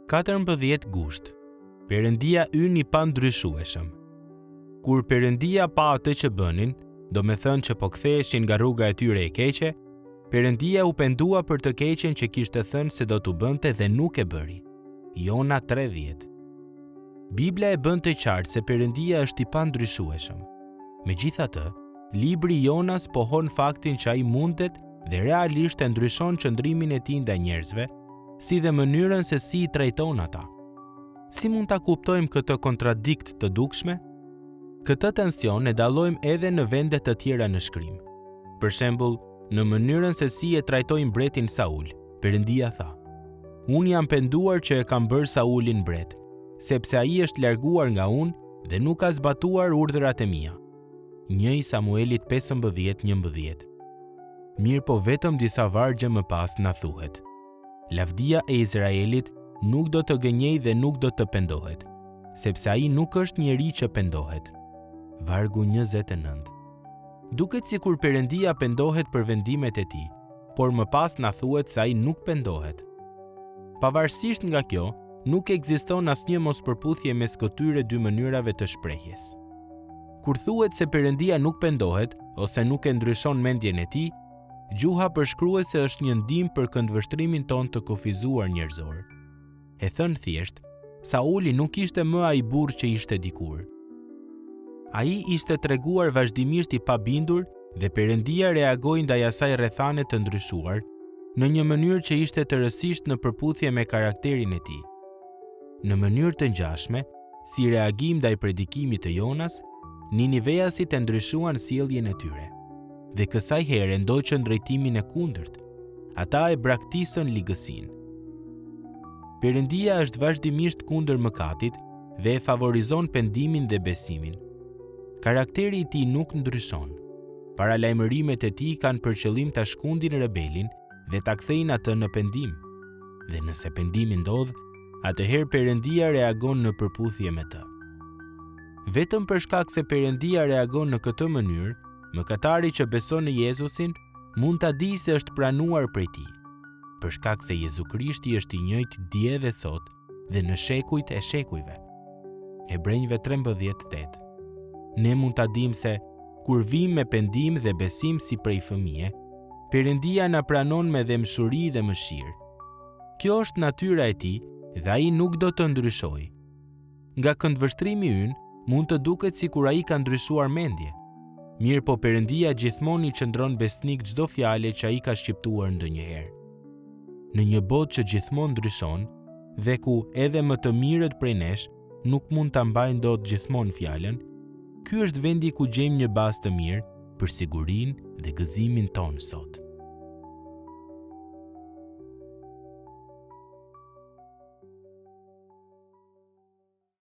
14 gusht. Perëndia ynë i pandryshueshëm. Kur Perëndia pa atë që bënin, do me thënë që po ktheheshin nga rruga e tyre e keqe, Perëndia u pendua për të keqen që kishte thënë se do t'u bënte dhe nuk e bëri. Jona 3:10. Bibla e bën të qartë se Perëndia është i pandryshueshëm. Megjithatë, libri Jonas pohon faktin që ai mundet dhe realisht e ndryshon qëndrimin e tij ndaj njerëzve, si dhe mënyrën se si i trajton ata. Si mund ta kuptojmë këtë kontradikt të dukshme? Këtë tension e dallojmë edhe në vende të tjera në shkrim. Për shembull, në mënyrën se si e trajtoi mbretin Saul, Perëndia tha: "Unë jam penduar që e kam bërë Saulin mbret, sepse ai është larguar nga unë dhe nuk ka zbatuar urdhrat e mia." 1 Samuelit 15:11. Mirë po vetëm disa vargje më pas na thuhet: "Lavdia e Izraelit nuk do të gënjej dhe nuk do të pendohet, sepse ai nuk është njeri që pendohet." Vargu 29. Duket sikur Perëndia pendohet për vendimet e tij, por më pas na thuhet se ai nuk pendohet. Pavarësisht nga kjo, nuk ekziston asnjë mospërputhje mes këtyre dy mënyrave të shprehjes. Kur thuhet se Perëndia nuk pendohet ose nuk e ndryshon mendjen e tij, gjuha përshkruese është një ndihmë për këndvështrimin ton të kufizuar njerëzor. E thënë thjesht, Sauli nuk ishte më ai burr që ishte dikur. Ai ishte treguar vazhdimisht i pabindur dhe Perëndia reagoi ndaj asaj rrethane të ndryshuar në një mënyrë që ishte të rësisht në përputhje me karakterin e tij. Në mënyrë të ngjashme, si reagim ndaj predikimit të Jonas, Niniveasit e ndryshuan sjelljen e tyre dhe kësaj here ndoqën drejtimin e kundërt. Ata e braktisën ligësinë. Perëndia është vazhdimisht kundër mëkatit dhe e favorizon pendimin dhe besimin. Karakteri i tij nuk ndryshon. Paralajmërimet e tij kanë për qëllim ta shkundin rebelin dhe ta kthejnë atë në pendim. Dhe nëse pendimi ndodh, atëherë Perëndia reagon në përputhje me të. Vetëm për shkak se Perëndia reagon në këtë mënyrë, mëkatari që beson në Jezusin mund ta dijë se është pranuar prej tij, për shkak se Jezu Krishti është i njëjtë dje dhe sot dhe në shekujt e shekujve. Hebrejve 13:8. Ne mund ta dimë se kur vim me pendim dhe besim si prej fëmije, Perëndia na pranon me dëmshuri dhe mëshirë. Kjo është natyra e tij dhe ai nuk do të ndryshojë. Nga këndvështrimi ynë mund të duket sikur ai ka ndryshuar mendje. Mirë po Perëndia gjithmonë i qëndron besnik çdo fjale që ai ka shqiptuar ndonjëherë. Në një botë që gjithmonë ndryshon dhe ku edhe më të mirët prej nesh nuk mund ta mbajnë dot gjithmonë fjalën, ky është vendi ku gjejmë një bazë të mirë për sigurinë dhe gëzimin tonë sot.